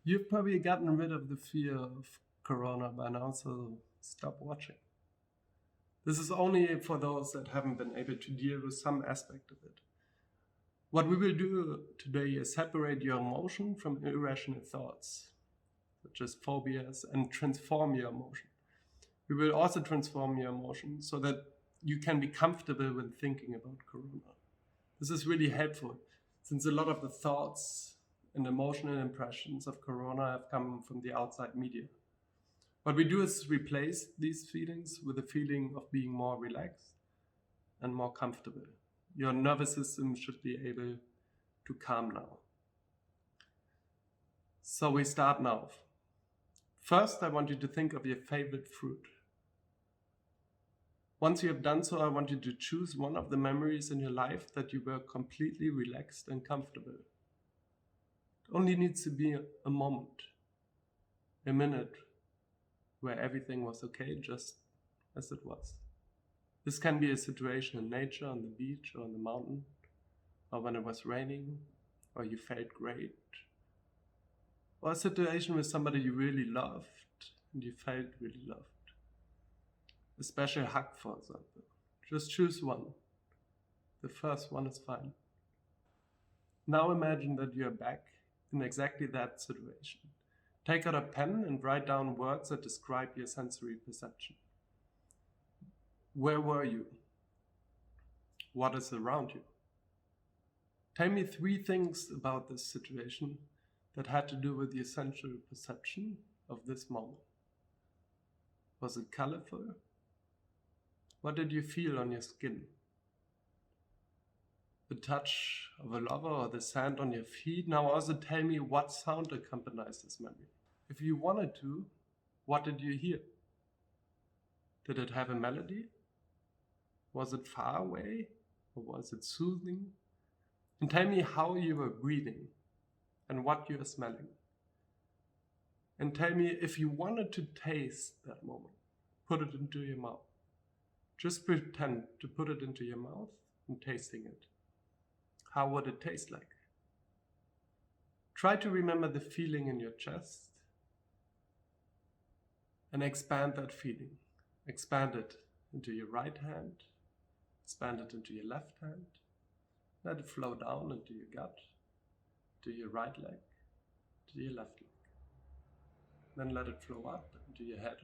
You've probably gotten rid of the fear of Corona by now, so stop watching. This is only for those that haven't been able to deal with some aspect of it. What we will do today is separate your emotion from irrational thoughts, such as phobias, and transform your emotion. We will also transform your emotion so that you can be comfortable when thinking about Corona. This is really helpful, since a lot of the thoughts and emotional impressions of Corona have come from the outside media. What we do is replace these feelings with a feeling of being more relaxed and more comfortable. Your nervous system should be able to calm now. So we start now. First, I want you to think of your favorite fruit. Once you have done so, I want you to choose one of the memories in your life that you were completely relaxed and comfortable. It only needs to be a moment, a minute, where everything was okay, just as it was. This can be a situation in nature, on the beach or on the mountain, or when it was raining, or you felt great, or a situation with somebody you really loved and you felt really loved. A special hug, for example. Just choose one. The first one is fine. Now imagine that you're back in exactly that situation. Take out a pen and write down words that describe your sensory perception. Where were you? What is around you? Tell me 3 things about this situation that had to do with your sensory perception of this moment. Was it colorful? What did you feel on your skin? The touch of a lover or the sand on your feet? Now also tell me what sound accompanies this memory. If you wanted to, what did you hear? Did it have a melody? Was it far away or was it soothing? And tell me how you were breathing and what you are smelling. And tell me if you wanted to taste that moment, put it into your mouth. Just pretend to put it into your mouth and tasting it. How would it taste like? Try to remember the feeling in your chest and expand that feeling. Expand it into your right hand, expand it into your left hand, let it flow down into your gut, to your right leg, to your left leg. Then let it flow up into your head.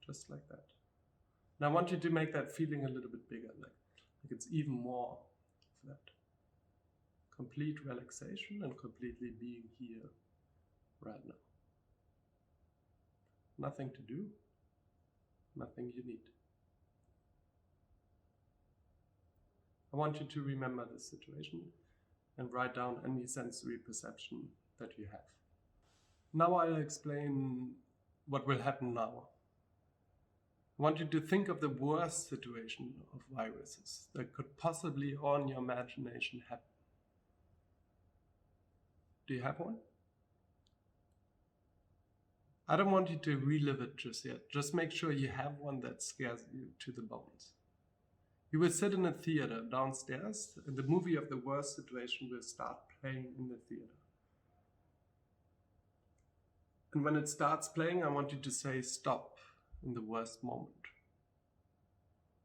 Just like that. Now I want you to make that feeling a little bit bigger, like it's even more of that. Complete relaxation and completely being here right now. Nothing to do, nothing you need. I want you to remember this situation and write down any sensory perception that you have. Now I'll explain what will happen now. I want you to think of the worst situation of viruses that could possibly on your imagination happen. Do you have one? I don't want you to relive it just yet. Just make sure you have one that scares you to the bones. You will sit in a theater downstairs and the movie of the worst situation will start playing in the theater. And when it starts playing, I want you to say stop in the worst moment.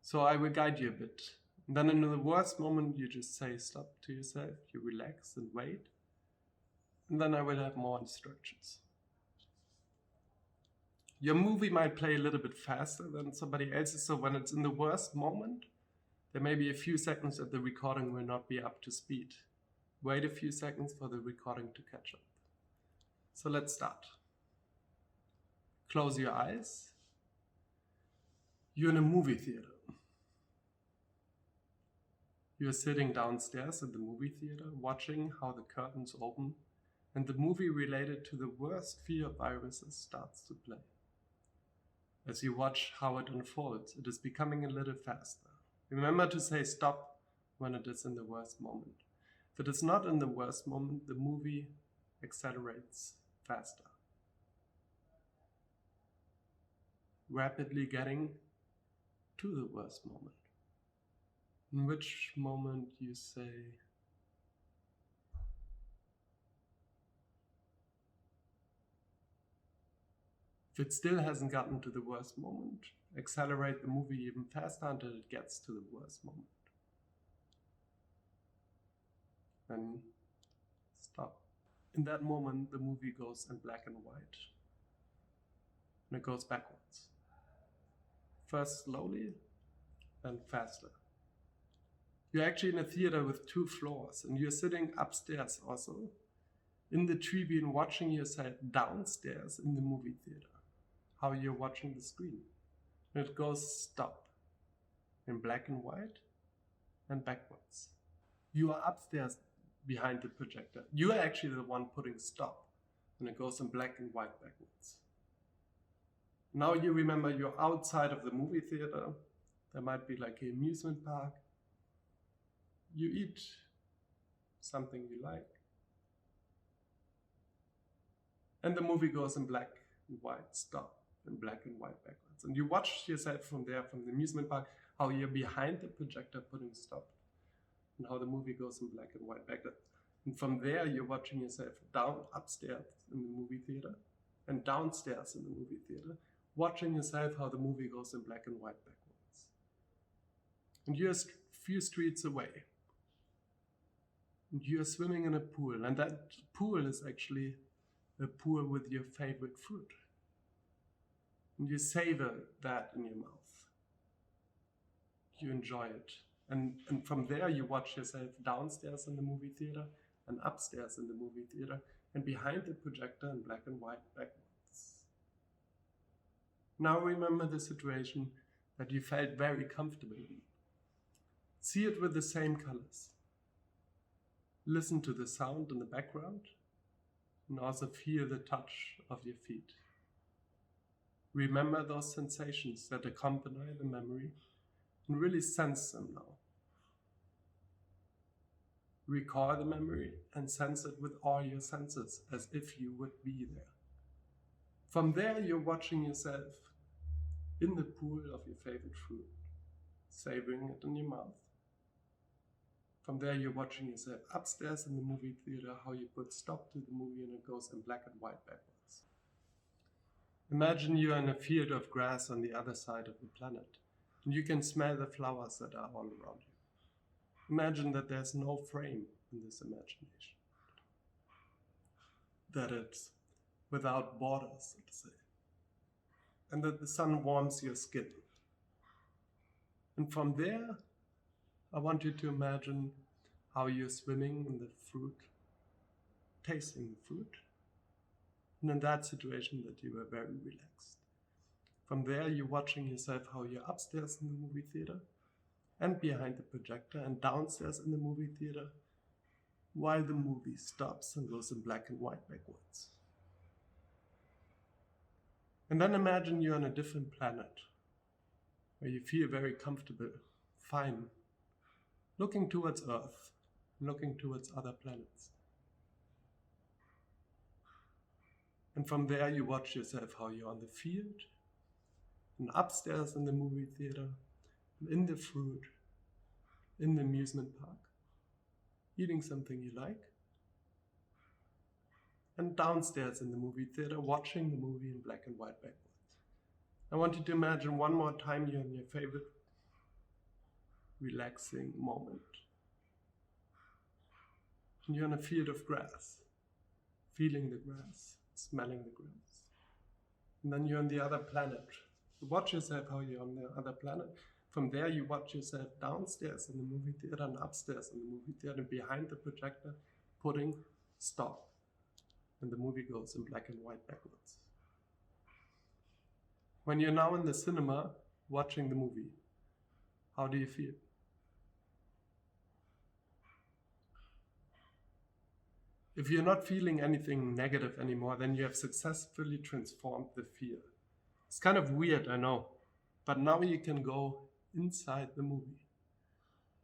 So I will guide you a bit. And then in the worst moment, you just say stop to yourself, you relax and wait. And then I will have more instructions. Your movie might play a little bit faster than somebody else's, so when it's in the worst moment, there may be a few seconds that the recording will not be up to speed. Wait a few seconds for the recording to catch up. So let's start. Close your eyes. You're in a movie theater. You're sitting downstairs in the movie theater, watching how the curtains open and the movie related to the worst fear of viruses starts to play. As you watch how it unfolds, it is becoming a little faster. Remember to say stop when it is in the worst moment. If it is not in the worst moment, the movie accelerates faster. Rapidly getting to the worst moment. In which moment you say If it still hasn't gotten to the worst moment, accelerate the movie even faster until it gets to the worst moment. Then stop. In that moment, the movie goes in black and white. And it goes backwards. First slowly, then faster. You're actually in a theater with 2 floors, and you're sitting upstairs also, in the tribune, watching yourself downstairs in the movie theater. How you're watching the screen. And it goes stop. In black and white, and backwards. You are upstairs behind the projector. You are actually the one putting stop. And it goes in black and white backwards. Now you remember you're outside of the movie theater. There might be like an amusement park. You eat something you like. And the movie goes in black and white, stop, in black and white backwards. And you watch yourself from there, from the amusement park, how you're behind the projector putting stop. And how the movie goes in black and white backwards. And from there, you're watching yourself down upstairs in the movie theater and downstairs in the movie theater, watching yourself how the movie goes in black and white backwards. And you're a few streets away. And you're swimming in a pool, and that pool is actually a pool with your favorite fruit. And you savor that in your mouth. You enjoy it. And from there you watch yourself downstairs in the movie theater and upstairs in the movie theater and behind the projector in black and white backwards. Now remember the situation that you felt very comfortable in. See it with the same colors. Listen to the sound in the background and also feel the touch of your feet. Remember those sensations that accompany the memory and really sense them now. Recall the memory and sense it with all your senses as if you would be there. From there, you're watching yourself in the pool of your favorite fruit, savoring it in your mouth. From there, you're watching yourself upstairs in the movie theater, how you put stop to the movie and it goes in black and white backwards. Imagine you're in a field of grass on the other side of the planet, and you can smell the flowers that are all around you. Imagine that there's no frame in this imagination. That it's without borders, so to say. And that the sun warms your skin. And from there, I want you to imagine how you're swimming in the fruit, tasting the fruit. And in that situation that you were very relaxed. From there, you're watching yourself how you're upstairs in the movie theater and behind the projector and downstairs in the movie theater while the movie stops and goes in black and white backwards. And then imagine you're on a different planet where you feel very comfortable, fine, looking towards Earth, looking towards other planets. And from there you watch yourself how you're on the field and upstairs in the movie theater, in the fruit, in the amusement park, eating something you like, and downstairs in the movie theater, watching the movie in black and white backwards. I want you to imagine one more time you're in your favorite relaxing moment. And you're in a field of grass, feeling the grass, smelling the grass. And then you're on the other planet. Watch yourself how you're on the other planet. From there you watch yourself downstairs in the movie theater and upstairs in the movie theater and behind the projector putting stop. And the movie goes in black and white backwards. When you're now in the cinema watching the movie, how do you feel? If you're not feeling anything negative anymore, then you have successfully transformed the fear. It's kind of weird, I know, but now you can go inside the movie.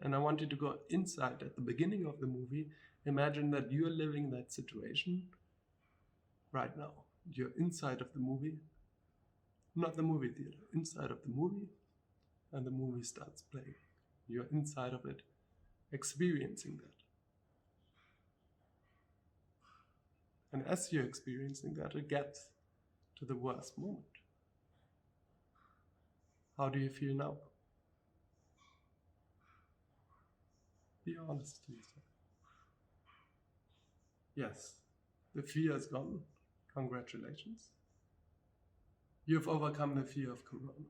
And I want you to go inside at the beginning of the movie. Imagine that you're living that situation right now. You're inside of the movie, not the movie theater, inside of the movie, and the movie starts playing. You're inside of it, experiencing that. And as you're experiencing that, it gets to the worst moment. How do you feel now? Be honest to yourself. Yes, the fear is gone. Congratulations. You've overcome the fear of corona.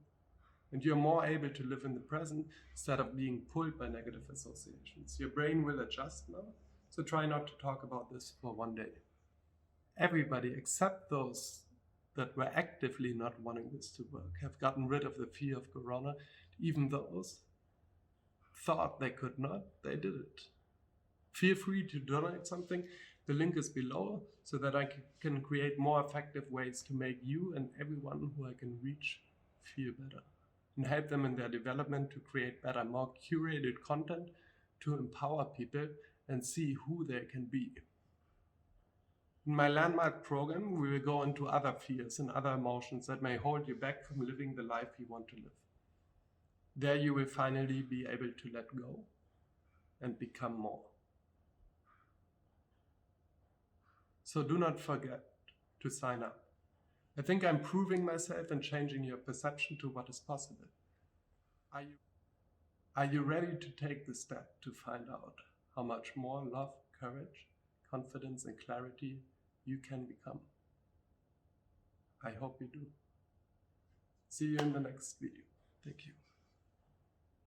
And you're more able to live in the present instead of being pulled by negative associations. Your brain will adjust now, so try not to talk about this for one day. Everybody except those that were actively not wanting this to work have gotten rid of the fear of corona. Even those thought they could not, they did it. Feel free to donate something. The link is below so that I can create more effective ways to make you and everyone who I can reach feel better and help them in their development to create better, more curated content to empower people and see who they can be. In my landmark program, we will go into other fears and other emotions that may hold you back from living the life you want to live. There you will finally be able to let go and become more. So do not forget to sign up. I think I'm proving myself and changing your perception to what is possible. Are you ready to take the step to find out how much more love, courage, confidence, and clarity you can become? I hope you do. See you in the next video. Thank you.